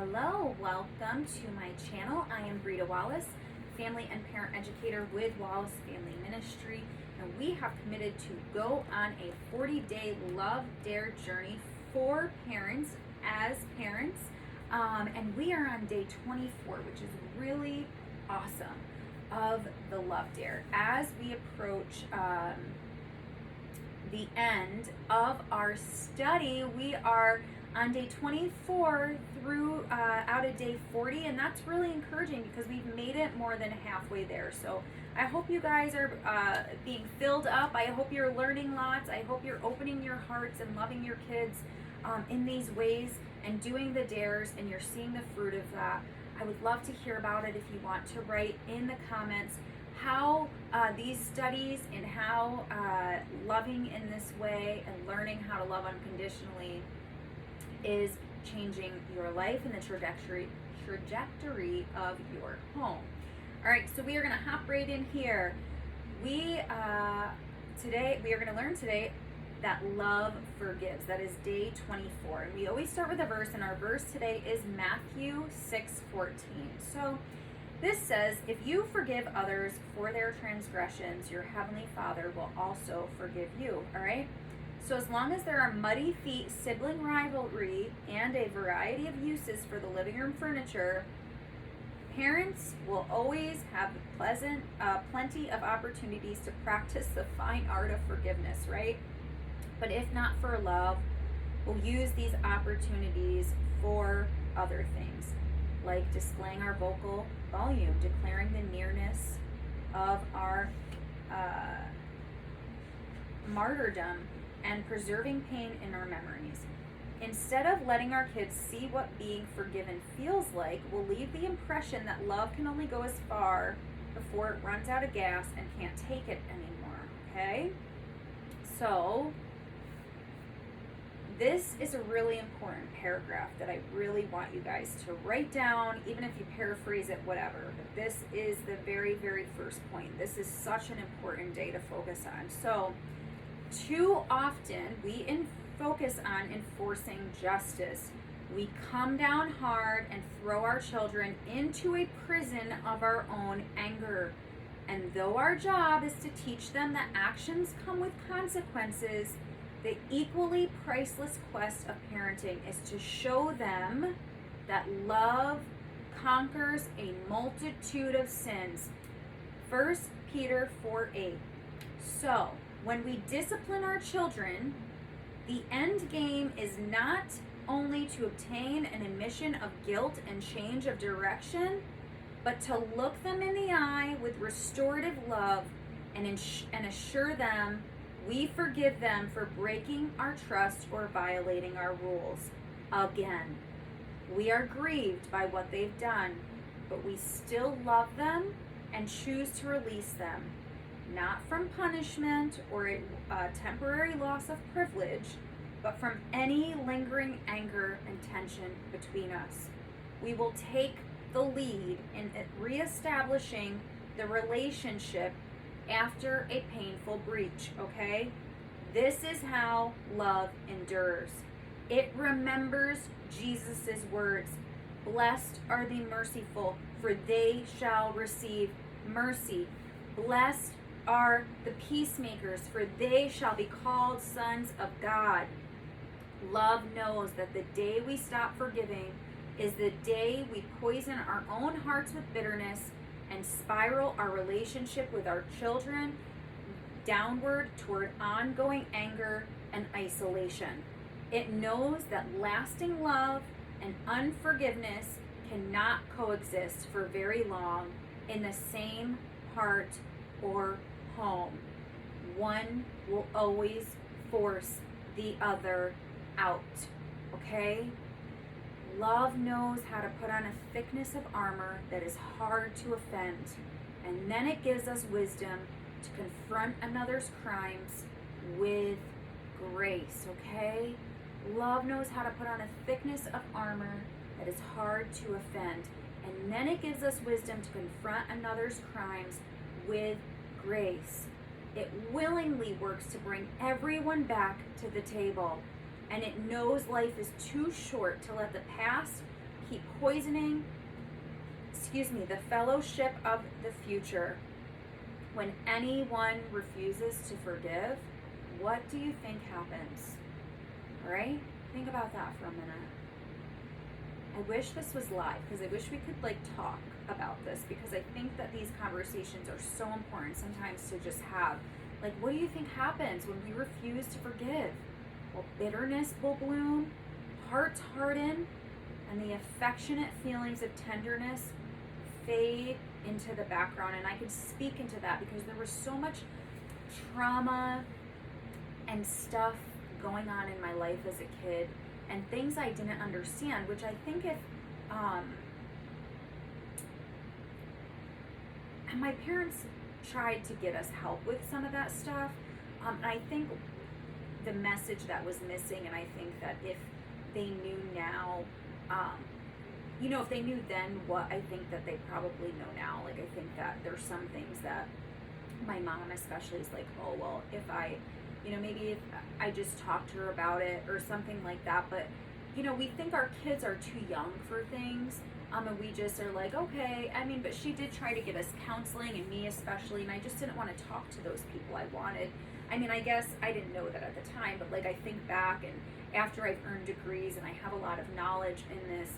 Hello, welcome to my channel. I am Brita Wallace, family and parent educator with Wallace Family Ministry, and we have committed to go on a 40-day Love Dare journey for parents as parents, and we are on day 24, which is really awesome, of the Love Dare. As we approach the end of our study, we are on day 24 through out of day 40, and that's really encouraging because we've made it more than halfway there. So I hope you guys are being filled up. I hope you're learning lots. I hope you're opening your hearts and loving your kids in these ways and doing the dares, and you're seeing the fruit of that. I would love to hear about it if you want to write in the comments how these studies and how loving in this way and learning how to love unconditionally is changing your life and the trajectory of your home. All right, so we are going to hop right in here. We are going to learn today that love forgives. That is day 24. And we always start with a verse, and our verse today is Matthew 6:14. So this says, if you forgive others for their transgressions, your heavenly Father will also forgive you. All right? So as long as there are muddy feet, sibling rivalry, and a variety of uses for the living room furniture, parents will always have plenty of opportunities to practice the fine art of forgiveness, right? But if not for love, we'll use these opportunities for other things, like displaying our vocal volume, declaring the nearness of our martyrdom, and preserving pain in our memories. Instead of letting our kids see what being forgiven feels like, we'll leave the impression that love can only go as far before it runs out of gas and can't take it anymore, okay? So, this is a really important paragraph that I really want you guys to write down, even if you paraphrase it, whatever. But this is the very, very first point. This is such an important day to focus on. So, too often we focus on enforcing justice. We come down hard and throw our children into a prison of our own anger. And though our job is to teach them that actions come with consequences, the equally priceless quest of parenting is to show them that love conquers a multitude of sins. 1 Peter 4:8. So, when we discipline our children, the end game is not only to obtain an admission of guilt and change of direction, but to look them in the eye with restorative love and assure them we forgive them for breaking our trust or violating our rules. Again, we are grieved by what they've done, but we still love them and choose to release them, not from punishment or a temporary loss of privilege, but from any lingering anger and tension between us. We will take the lead in reestablishing the relationship after a painful breach, okay? This is how love endures. It remembers Jesus' words, "Blessed are the merciful, for they shall receive mercy. Blessed are the peacemakers, for they shall be called sons of God." Love knows that the day we stop forgiving is the day we poison our own hearts with bitterness and spiral our relationship with our children downward toward ongoing anger and isolation. It knows that lasting love and unforgiveness cannot coexist for very long in the same heart or home. One will always force the other out, okay? Love knows how to put on a thickness of armor that is hard to offend, and then it gives us wisdom to confront another's crimes with grace, okay? Love knows how to put on a thickness of armor that is hard to offend, and then it gives us wisdom to confront another's crimes with grace. It willingly works to bring everyone back to the table, and it knows life is too short to let the past keep poisoning, the fellowship of the future. When anyone refuses to forgive, what do you think happens? All right? Think about that for a minute. I wish this was live, because I wish we could talk about this, because I think that these conversations are so important sometimes to just have. What do you think happens when we refuse to forgive? Well, bitterness will bloom, hearts harden, and the affectionate feelings of tenderness fade into the background. And I could speak into that because there was so much trauma and stuff going on in my life as a kid, and things I didn't understand, which I think if and my parents tried to get us help with some of that stuff, and I think the message that was missing, and I think that if they knew now, if they knew then what I think that they probably know now. I think that there's some things that my mom especially is oh, well, if I, maybe if I just talk to her about it or something like that. But, we think our kids are too young for things. And we just are okay. I mean, but she did try to get us counseling, and me especially, and I just didn't want to talk to those people. I guess I didn't know that at the time, but I think back, and after I've earned degrees and I have a lot of knowledge in this,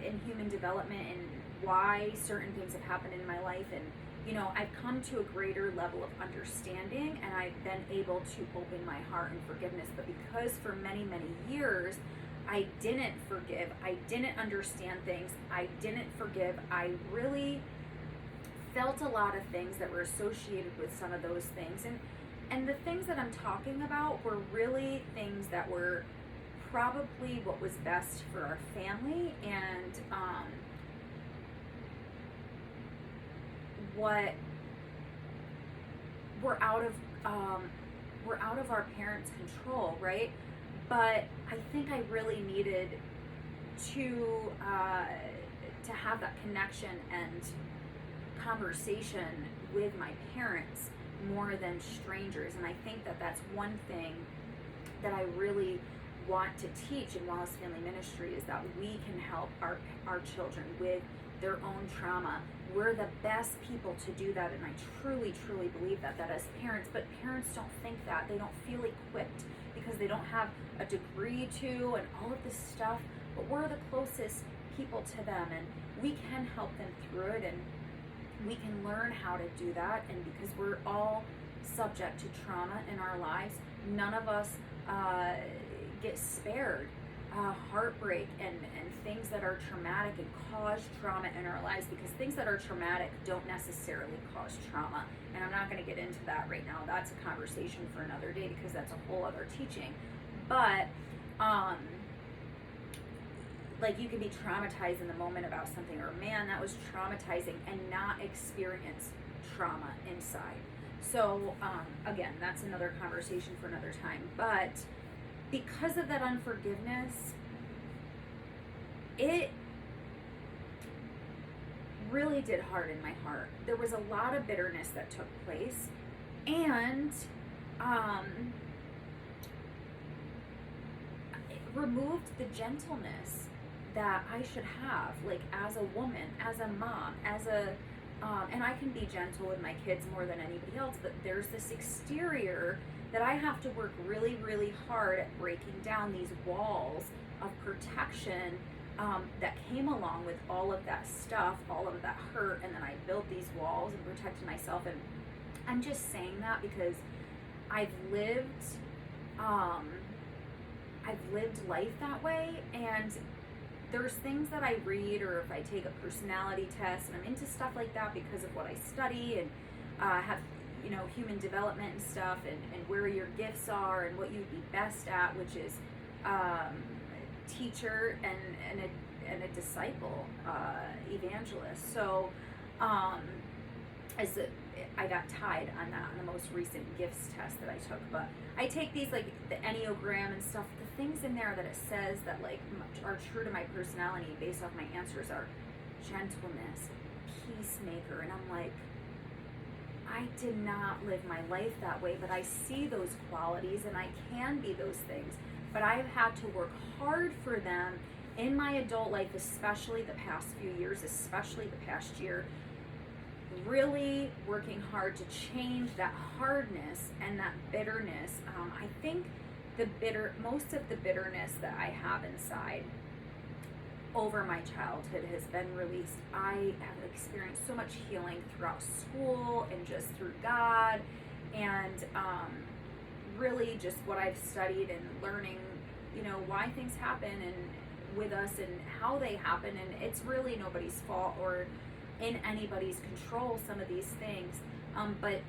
in human development and why certain things have happened in my life, and I've come to a greater level of understanding, and I've been able to open my heart in forgiveness. But because for many, many years I didn't forgive, I didn't understand things, I didn't forgive, I really felt a lot of things that were associated with some of those things. And the things that I'm talking about were really things that were probably what was best for our family, and what were out of our parents' control, right? But I think I really needed to have that connection and conversation with my parents more than strangers. And I think that that's one thing that I really want to teach in Wallace Family Ministry, is that we can help our children with their own trauma. We're the best people to do that, and I truly, truly believe that as parents. But parents don't think that. They don't feel equipped because they don't have a degree to and all of this stuff. But we're the closest people to them, and we can help them through it, and we can learn how to do that. And because we're all subject to trauma in our lives, none of us get spared heartbreak and things that are traumatic and cause trauma in our lives, because things that are traumatic don't necessarily cause trauma. And I'm not going to get into that right now. That's a conversation for another day, because that's a whole other teaching. But you can be traumatized in the moment about something, or man, that was traumatizing, and not experience trauma inside. So again, that's another conversation for another time. But because of that unforgiveness, it really did harden my heart. There was a lot of bitterness that took place, and it removed the gentleness that I should have, as a woman, as a mom, and I can be gentle with my kids more than anybody else, but there's this exterior that I have to work really, really hard at breaking down, these walls of protection that came along with all of that stuff, all of that hurt, and then I built these walls and protected myself. And I'm just saying that because I've lived life that way, and there's things that I read, or if I take a personality test, and I'm into stuff like that because of what I study, and have human development and stuff, and where your gifts are and what you'd be best at, which is teacher and a disciple, evangelist. So I got tied on that on the most recent gifts test that I took. But I take these, the Enneagram and stuff, the things in there that it says that are true to my personality based off my answers are gentleness, peacemaker, and I'm I did not live my life that way, but I see those qualities and I can be those things. But I've had to work hard for them in my adult life, especially the past few years, especially the past year, really working hard to change that hardness and that bitterness. I think most of the bitterness that I have inside over my childhood has been released. I have experienced so much healing throughout school and just through God, and really just what I've studied and learning, why things happen and with us and how they happen, and it's really nobody's fault or in anybody's control, some of these things, but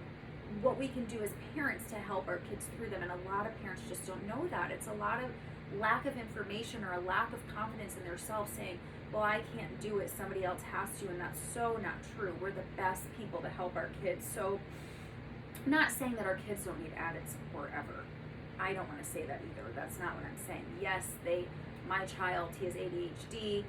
what we can do as parents to help our kids through them, and a lot of parents just don't know that. It's a lot of lack of information or a lack of confidence in themselves, saying, well, I can't do it, somebody else has to, and that's so not true. We're the best people to help our kids. So I'm not saying that our kids don't need added support ever. I don't want to say that either. That's not what I'm saying. Yes, my child, he has ADHD.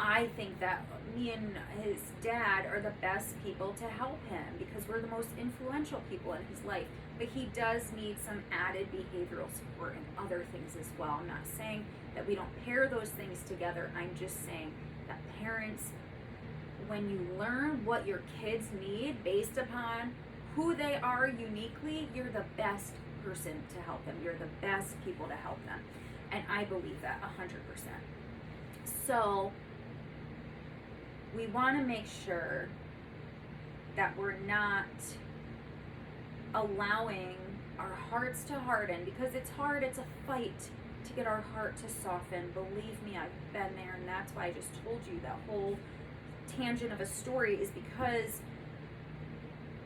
I think that me and his dad are the best people to help him because we're the most influential people in his life. But he does need some added behavioral support and other things as well. I'm not saying that we don't pair those things together. I'm just saying that parents, when you learn what your kids need based upon who they are uniquely, you're the best person to help them. You're the best people to help them. And I believe that 100%. So we want to make sure that we're not allowing our hearts to harden, because it's hard. It's a fight to get our heart to soften. Believe me, I've been there, and that's why I just told you that whole tangent of a story is because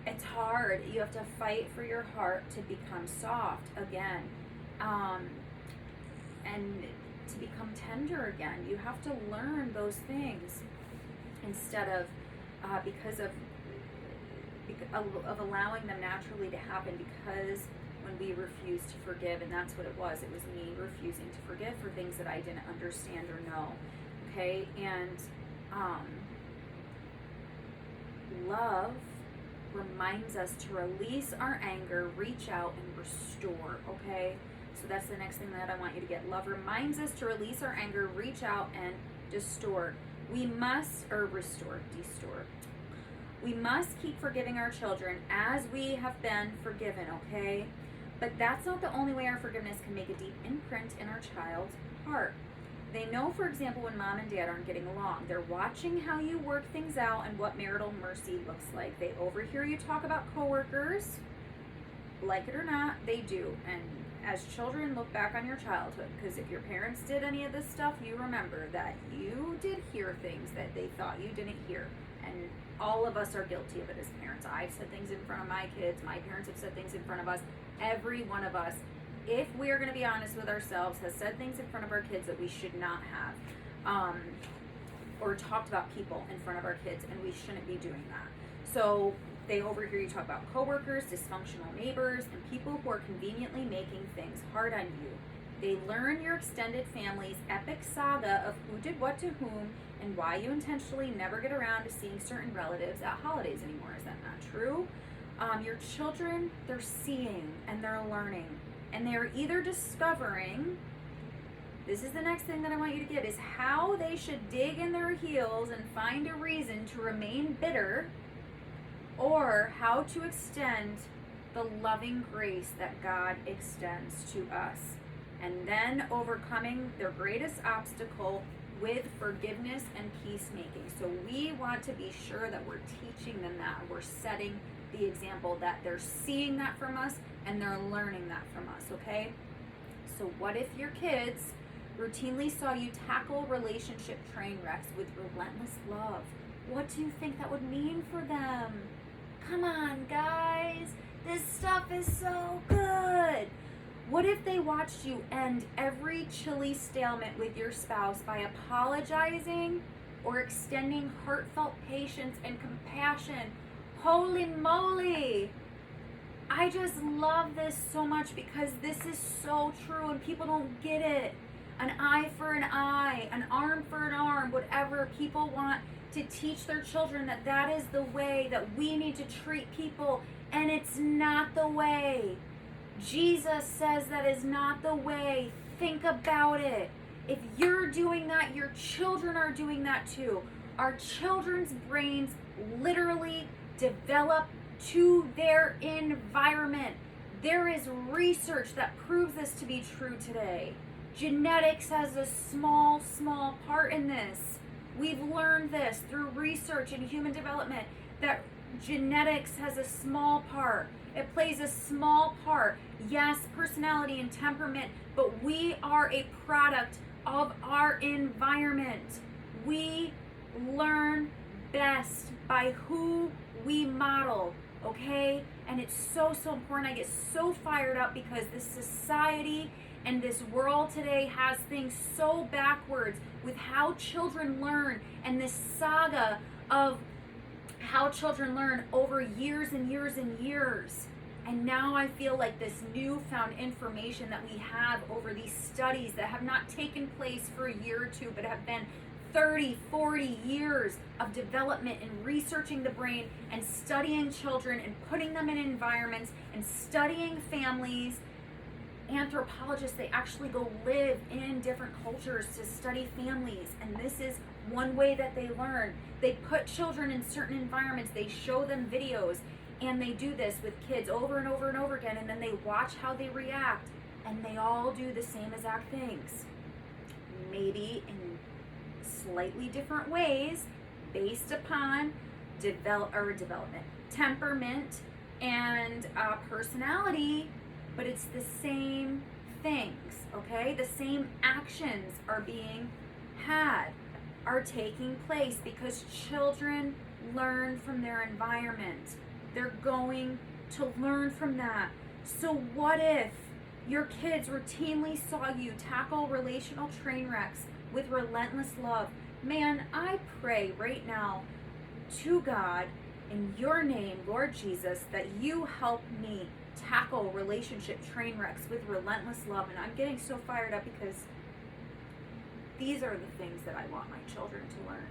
it's hard. You have to fight for your heart to become soft again, and to become tender again. You have to learn those things instead of because of allowing them naturally to happen, because when we refuse to forgive, and that's what it was me refusing to forgive for things that I didn't understand or know, okay? And love reminds us to release our anger, reach out, and restore, okay? So that's the next thing that I want you to get. Love reminds us to release our anger, reach out, and restore. We must keep forgiving our children as we have been forgiven, okay? But that's not the only way our forgiveness can make a deep imprint in our child's heart. They know, for example, when mom and dad aren't getting along. They're watching how you work things out and what marital mercy looks like. They overhear you talk about coworkers. Like it or not, they do. And as children, look back on your childhood, because if your parents did any of this stuff, you remember that you did hear things that they thought you didn't hear. And all of us are guilty of it as parents. I've said things in front of my kids. My parents have said things in front of us. Every one of us, if we are going to be honest with ourselves, has said things in front of our kids that we should not have, or talked about people in front of our kids, and we shouldn't be doing that. So they overhear you talk about coworkers, dysfunctional neighbors, and people who are conveniently making things hard on you. They learn your extended family's epic saga of who did what to whom and why you intentionally never get around to seeing certain relatives at holidays anymore. Is that not true? Your children, they're seeing and they're learning, and they're either discovering, this is the next thing that I want you to get, is how they should dig in their heels and find a reason to remain bitter, or how to extend the loving grace that God extends to us, and then overcoming their greatest obstacle with forgiveness and peacemaking. So we want to be sure that we're teaching them that. We're setting the example, that they're seeing that from us and they're learning that from us, okay? So what if your kids routinely saw you tackle relationship train wrecks with relentless love? What do you think that would mean for them? Come on, guys. This stuff is so good. What if they watched you end every chilly stalemate with your spouse by apologizing or extending heartfelt patience and compassion? Holy moly! I just love this so much, because this is so true and people don't get it. An eye for an eye, an arm for an arm, whatever. People want to teach their children that that is the way that we need to treat people, and it's not the way. Jesus says that is not the way. Think about it. If you're doing that, your children are doing that too. Our children's brains literally develop to their environment. There is research that proves this to be true today. Genetics has a small part in this. We've learned this through research in human development that genetics has a small part. It plays a small part. Yes, personality and temperament, but we are a product of our environment. We learn best by who we model, okay? And it's so important. I get so fired up because this society and this world today has things so backwards with how children learn, and this saga of how children learn over years and years and years. And now I feel like this newfound information that we have over these studies that have not taken place for a year or two, but have been 30, 40 years of development and researching the brain and studying children and putting them in environments and studying families. Anthropologists, they actually go live in different cultures to study families, and this is one way that they learn. They put children in certain environments, they show them videos, and they do this with kids over and over and over again, and then they watch how they react, and they all do the same exact things, maybe in slightly different ways based upon development, temperament, and personality, but it's the same things, okay? The same actions are taking place because children learn from their environment. They're going to learn from that. So what if your kids routinely saw you tackle relational train wrecks with relentless love? Man, I pray right now to God in your name, Lord Jesus, that you help me tackle relationship train wrecks with relentless love. And I'm getting so fired up because these are the things that I want my children to learn.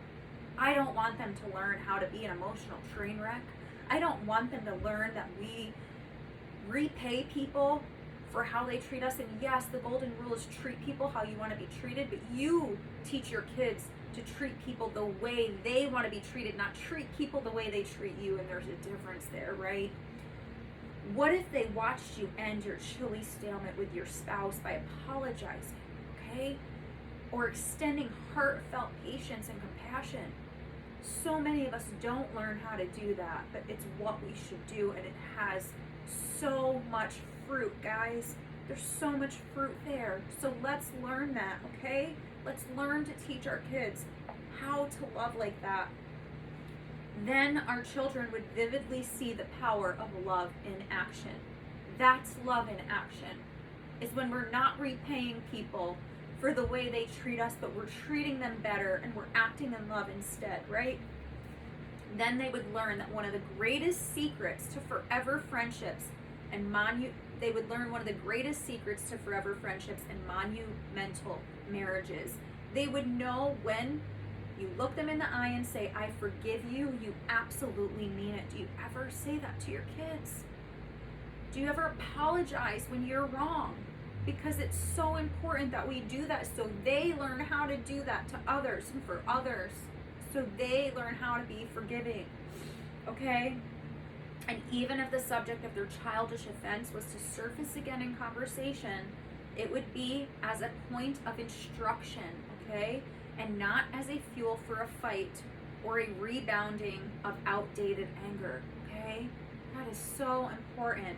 I don't want them to learn how to be an emotional train wreck. I don't want them to learn that we repay people for how they treat us. And yes, the golden rule is treat people how you want to be treated, but you teach your kids to treat people the way they want to be treated, not treat people the way they treat you. And there's a difference there, right? What if they watched you end your chilly stalemate with your spouse by apologizing, okay? Or extending heartfelt patience and compassion. So many of us don't learn how to do that, but it's what we should do, and it has so much fruit, guys. There's so much fruit there. So let's learn that, okay? Let's learn to teach our kids how to love like that. Then our children would vividly see the power of love in action. That's love in action. It's when we're not repaying people for the way they treat us, but we're treating them better and we're acting in love instead, right? Then they would learn that one of the greatest secrets to forever friendships and monumental marriages. They would know when you look them in the eye and say, I forgive you, you absolutely mean it. Do you ever say that to your kids? Do you ever apologize when you're wrong? Because it's so important that we do that so they learn how to do that to others and for others. So they learn how to be forgiving. Okay? And even if the subject of their childish offense was to surface again in conversation, it would be as a point of instruction, okay? And not as a fuel for a fight or a rebounding of outdated anger, okay? That is so important.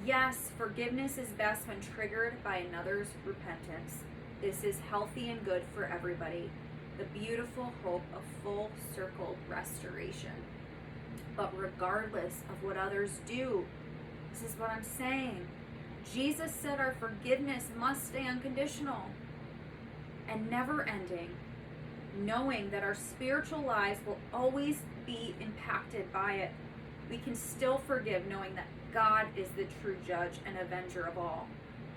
Yes, forgiveness is best when triggered by another's repentance. This is healthy and good for everybody. The beautiful hope of full circle restoration. But regardless of what others do, this is what I'm saying. Jesus said our forgiveness must stay unconditional and never ending, knowing that our spiritual lives will always be impacted by it. We can still forgive knowing that God is the true judge and avenger of all,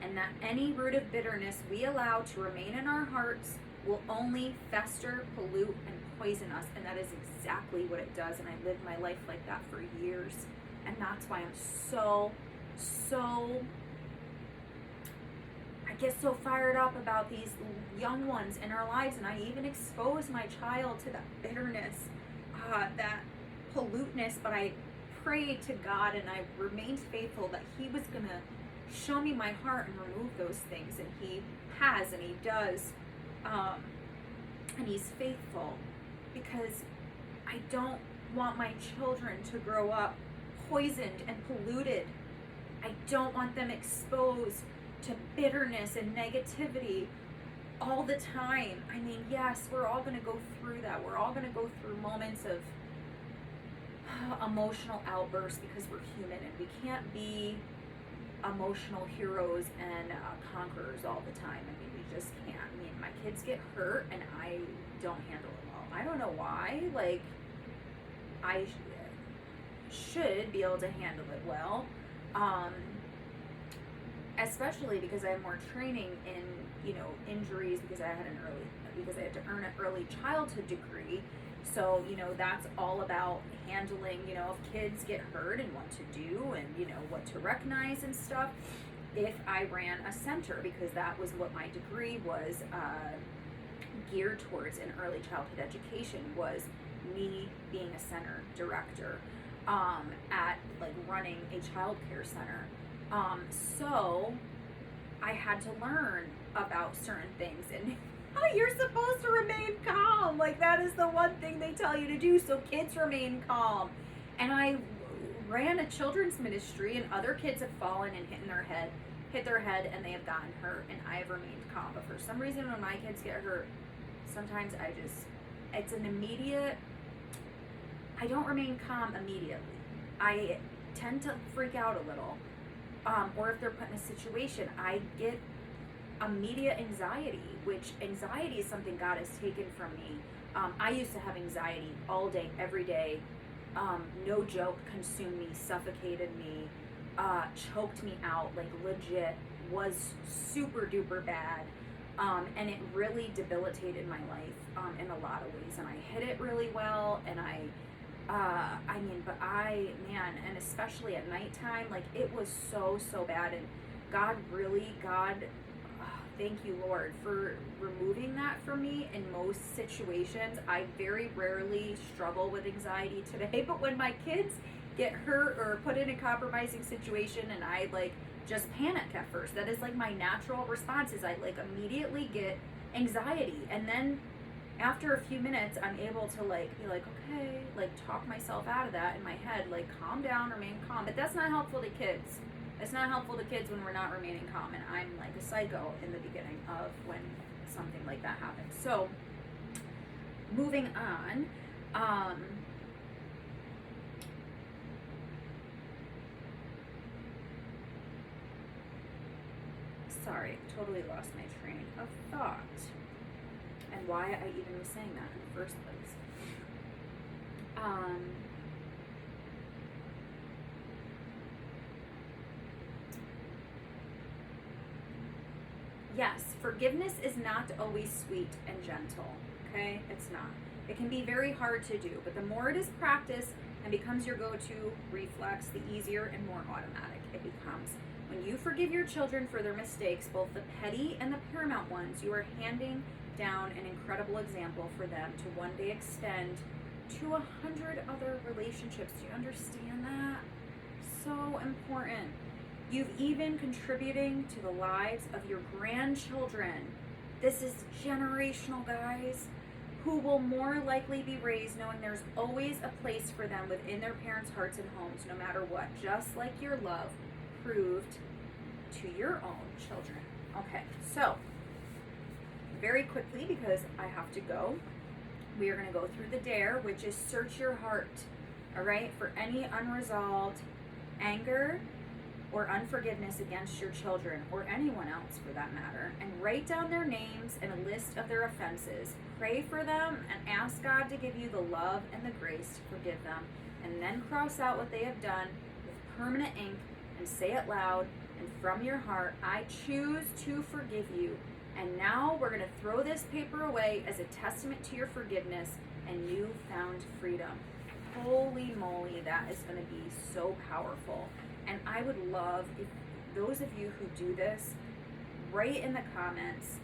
and that any root of bitterness we allow to remain in our hearts will only fester, pollute, and poison us. And that is exactly what it does. And I lived my life like that for years. And that's why I'm so, I get so fired up about these young ones in our lives, and I even expose my child to that bitterness, that polluteness, but I prayed to God and I remained faithful that He was going to show me my heart and remove those things, and He has, and He does, and He's faithful, because I don't want my children to grow up poisoned and polluted. I don't want them exposed to bitterness and negativity all the time. I mean, yes, we're all going to go through that. We're all going to go through moments of emotional outbursts because we're human, and we can't be emotional heroes and conquerors all the time. I mean, we just can't. I mean, my kids get hurt and I don't handle it well. I don't know why. Like, I should be able to handle it well, especially because I have more training in, injuries, because I had to earn an early childhood degree. So, that's all about handling, if kids get hurt and what to do and, what to recognize and stuff. If I ran a center, because that was what my degree was geared towards in early childhood education, was me being a center director at like running a child care center. So I had to learn about certain things, and you're supposed to remain calm. Like, that is the one thing they tell you to do, so kids remain calm. And I ran a children's ministry, and other kids have fallen and hit their head, and they have gotten hurt, and I have remained calm. But for some reason, when my kids get hurt, sometimes it's an immediate, I don't remain calm immediately. I tend to freak out a little. Or if they're put in a situation, I get immediate anxiety, which anxiety is something God has taken from me. I used to have anxiety all day, every day. No joke, consumed me, suffocated me, choked me out, like legit, was super duper bad. And it really debilitated my life in a lot of ways. And I hid it really well, and and especially at nighttime, like, it was so bad. And God, thank you, Lord, for removing that from me in most situations. I very rarely struggle with anxiety today, but when my kids get hurt or put in a compromising situation and I just panic at first, that is my natural response, is I immediately get anxiety. And then after a few minutes, I'm able to be okay, talk myself out of that in my head, calm down, remain calm. But that's not helpful to kids. It's not helpful to kids when we're not remaining calm, and I'm like a psycho in the beginning of when something like that happens. So, moving on, sorry, totally lost my train of thought, and why I even was saying that in the first place. Yes, forgiveness is not always sweet and gentle, okay? It's not. It can be very hard to do, but the more it is practiced and becomes your go-to reflex, the easier and more automatic it becomes. When you forgive your children for their mistakes, both the petty and the paramount ones, you are handing down an incredible example for them to one day extend to 100 other relationships. Do you understand that? So important. You've even contributing to the lives of your grandchildren. This is generational, guys, who will more likely be raised knowing there's always a place for them within their parents' hearts and homes, no matter what, just like your love proved to your own children. Okay, so very quickly, because I have to go, we are going to go through the dare, which is search your heart, all right, for any unresolved anger or unforgiveness against your children, or anyone else for that matter, and write down their names and a list of their offenses. Pray for them and ask God to give you the love and the grace to forgive them, and then cross out what they have done with permanent ink and say it loud and from your heart, I choose to forgive you. And now we're going to throw this paper away as a testament to your forgiveness and newfound freedom. Holy moly, that is going to be so powerful. And I would love if those of you who do this write in the comments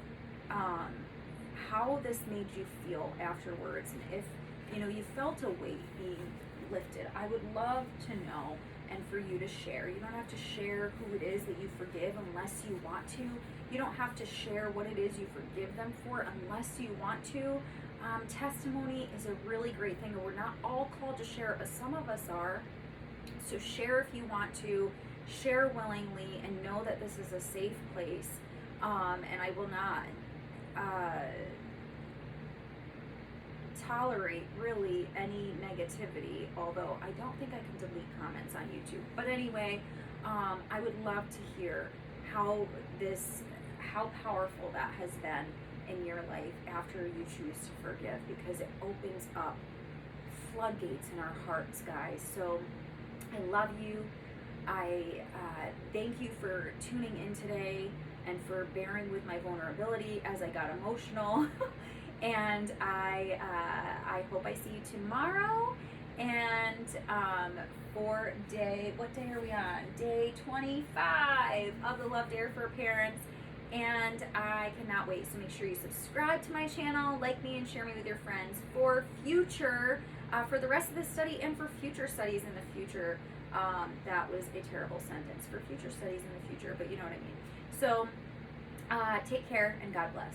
how this made you feel afterwards, and if you felt a weight being lifted. I would love to know, and for you to share. You don't have to share who it is that you forgive unless you want to. You don't have to share what it is you forgive them for unless you want to. Testimony is a really great thing, and we're not all called to share, but some of us are. So share if you want to, share willingly, and know that this is a safe place. And I will not tolerate really any negativity, although I don't think I can delete comments on YouTube. But anyway, I would love to hear how powerful that has been in your life after you choose to forgive, because it opens up floodgates in our hearts, guys. So I love you. I thank you for tuning in today and for bearing with my vulnerability as I got emotional. And I hope I see you tomorrow. And for what day are we on? Day 25 of the Love Dare for Parents. And I cannot wait. So make sure you subscribe to my channel, like me, and share me with your friends for future, for the rest of this study and for future studies in the future. That was a terrible sentence, for future studies in the future, but you know what I mean. So take care and God bless.